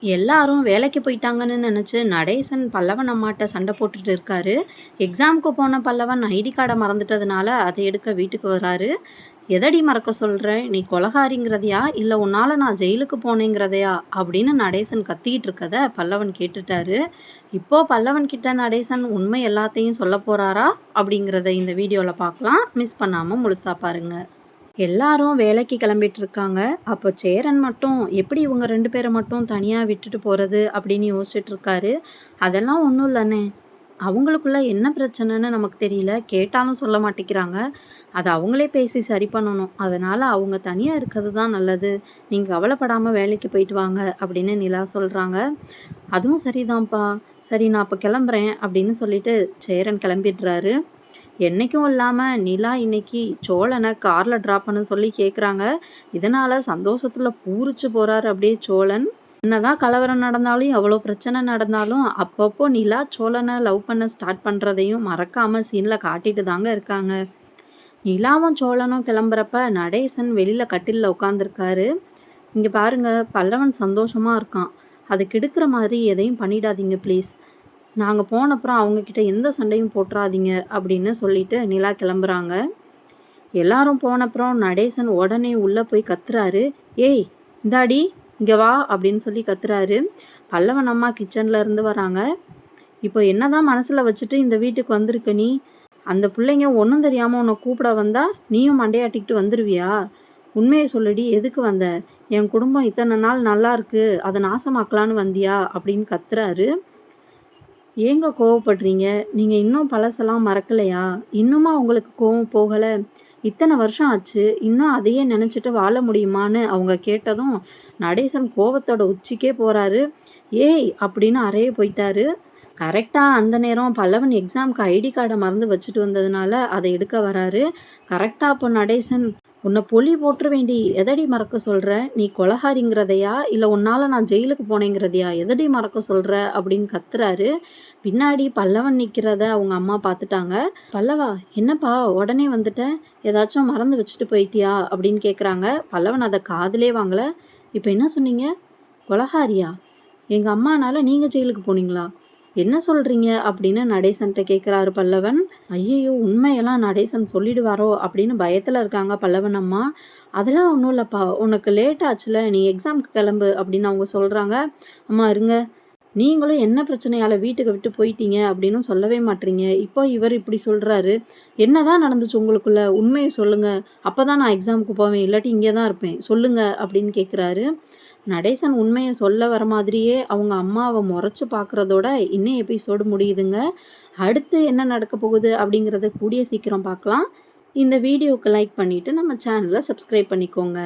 எல்லாரும் வேலைக்கு போயிட்டாங்கன்னு நினைச்சு நடேசன் பல்லவன் அம்மாட்ட சண்டை போட்டுட்டு இருக்காரு. எக்ஸாமுக்கு போன பல்லவன் ஐடி கார்டை மறந்துட்டதுனால அதை எடுக்க வீட்டுக்கு வராரு. எதடி மறக்க சொல்ற? நீ கொலகாரிங்கிறதையா இல்ல உன்னால நான் ஜெயிலுக்கு போனேங்கிறதையா அப்படின்னு நடேசன் கத்திக்கிட்டு இருக்கத பல்லவன் கேட்டுட்டாரு. இப்போ பல்லவன் கிட்ட நடேசன் உண்மை எல்லாத்தையும் சொல்ல போறாரா அப்படிங்கிறத இந்த வீடியோல பார்க்கலாம். மிஸ் பண்ணாம முழுசா பாருங்க. எல்லாரும் வேலைக்கு கிளம்பிட்டு இருக்காங்க. அப்போ சேரன் மட்டும் எப்படி இவங்க 2 பேரை மட்டும் தனியா விட்டுட்டு போறது அப்படின்னு யோசிச்சுட்டு இருக்காரு. அதெல்லாம் ஒன்றும் இல்லைண்ணே. அவங்களுக்குள்ள என்ன பிரச்சனைன்னு நமக்கு தெரியல. கேட்டாலும் சொல்ல மாட்டேங்கிறாங்க. அதை அவங்களே பேசி சரி பண்ணணும். அதனால அவங்க தனியா இருக்கிறது தான் நல்லது. நீங்க கவலைப்படாம வேலைக்கு போயிட்டு வாங்க அப்படின்னு நிலா சொல்றாங்க. அதுவும் சரிதான்ப்பா. சரி நான் அப்போ கிளம்புறேன் அப்படின்னு சொல்லிட்டு சேரன் கிளம்பிடுறாரு. என்னைக்கும் இல்லாம நிலா இன்னைக்கு சோழனை கார்ல டிராப் பண்ண சொல்லி கேட்குறாங்க. இதனால சந்தோஷத்துல பூரிச்சு போறாரு அப்படியே சோழன். என்னதான் கலவரம் நடந்தாலும் எவ்வளோ பிரச்சனை நடந்தாலும் அப்பப்போ நிலா சோழனை லவ் பண்ண ஸ்டார்ட் பண்றதையும் மறக்காம சீன்ல காட்டிட்டு தாங்க இருக்காங்க. நிலாவும் சோழனும் கிளம்புறப்ப நடேசன் வெளியில கட்டில்ல உட்காந்துருக்காரு. இங்க பாருங்க, பல்லவன் சந்தோஷமா இருக்கான். அதை கெடுக்கிற மாதிரி எதையும் பண்ணிடாதீங்க ப்ளீஸ். நாங்கள் போனப்புறம் அவங்கக்கிட்ட எந்த சண்டையும் போட்டுறாதீங்க அப்படின்னு சொல்லிட்டு நிலா கிளம்புறாங்க. எல்லாரும் போனப்புறம் நடேசன் உடனே உள்ளே போய் கத்துறாரு. ஏய் இந்தாடி இங்கே வா அப்படின்னு சொல்லி கத்துறாரு. பல்லவன் அம்மா கிச்சன்ல இருந்து வராங்க. இப்போ என்னதான் மனசில் வச்சுட்டு இந்த வீட்டுக்கு வந்திருக்க நீ? அந்த பிள்ளைங்க ஒன்றும் தெரியாமல் உன்னை கூப்பிட வந்தா நீயும் மண்டையாட்டிக்கிட்டு வந்துருவியா? உண்மையை சொல்லுடி, எதுக்கு வந்த? என் குடும்பம் இத்தனை நாள் நல்லா இருக்கு, அதை நாசமாக்கலான்னு வந்தியா அப்படின்னு கத்துறாரு. ஏங்க கோவப்படுறீங்க? நீங்க இன்னும் பழசெல்லாம் மறக்கலையா? இன்னுமா உங்களுக்கு கோவம் போகல? இத்தனை வருஷம் ஆச்சு. இன்னும் அதையே நினைச்சுட்டு வாழ முடியுமான்னு அவங்க கேட்டதும் நடேசன் கோவத்தோட உச்சிக்கே போறாரு. ஏய் அப்படின்னு அறைய போயிட்டாரு. கரெக்டா அந்த நேரம் பல்லவன் எக்ஸாம்க்கு ஐடி கார்டை மறந்து வச்சுட்டு வந்ததுனால அதை எடுக்க வராரு. கரெக்டா அப்போ நடேசன், உன்னை பொலி போட்டுருவேண்டி, எதடி மறக்க சொல்ற? நீ கொலகாரிங்கிறதையா இல்ல உன்னால நான் ஜெயிலுக்கு போனேங்கிறதையா எதடி மறக்க சொல்ற அப்படின்னு கத்துறாரு. பின்னாடி பல்லவன் நிக்கிறத அவங்க அம்மா பார்த்துட்டாங்க. பல்லவா, என்னப்பா உடனே வந்துட்ட? ஏதாச்சும் மறந்து வச்சுட்டு போயிட்டியா அப்படின்னு கேட்குறாங்க. பல்லவன் அதை காதுலே வாங்கல. இப்போ என்ன சொன்னீங்க? கொலகாரியா? எங்க அம்மானால நீங்க ஜெயிலுக்கு போனீங்களா? என்ன சொல்றீங்க அப்படின்னு நடேசன்ட்ட கேட்குறாரு பல்லவன். ஐயையோ, உண்மையெல்லாம் நடேசன் சொல்லிடுவாரோ அப்படின்னு பயத்துல இருக்காங்க பல்லவன் அம்மா. அதெல்லாம் ஒன்றும் இல்லைப்பா, உனக்கு லேட் ஆச்சுல, நீ எக்ஸாம்க்கு கிளம்பு அப்படின்னு அவங்க சொல்றாங்க. அம்மா இருங்க, நீங்களும் என்ன பிரச்சனையால வீட்டுக்கு விட்டு போயிட்டீங்க அப்படின்னு சொல்லவே மாட்டீங்க. இப்போ இவர் இப்படி சொல்றாரு. என்னதான் நடந்துச்சு உங்களுக்குள்ள? உண்மையை சொல்லுங்க. அப்பதான் நான் எக்ஸாமுக்கு போவேன், இல்லாட்டி இங்கே தான் இருப்பேன். சொல்லுங்க அப்படின்னு கேட்குறாரு. நடேசன் உண்மையை சொல்ல வர மாதிரியே அவங்க அம்மாவை முறைச்சு பார்க்குறதோட இன்னும் எபிசோடு முடியுதுங்க. அடுத்து என்ன நடக்க போகுது அப்படிங்கிறத கூடிய சீக்கிரம் பார்க்கலாம். இந்த வீடியோவுக்கு லைக் பண்ணிட்டு நம்ம சேனலை சப்ஸ்கிரைப் பண்ணிக்கோங்க.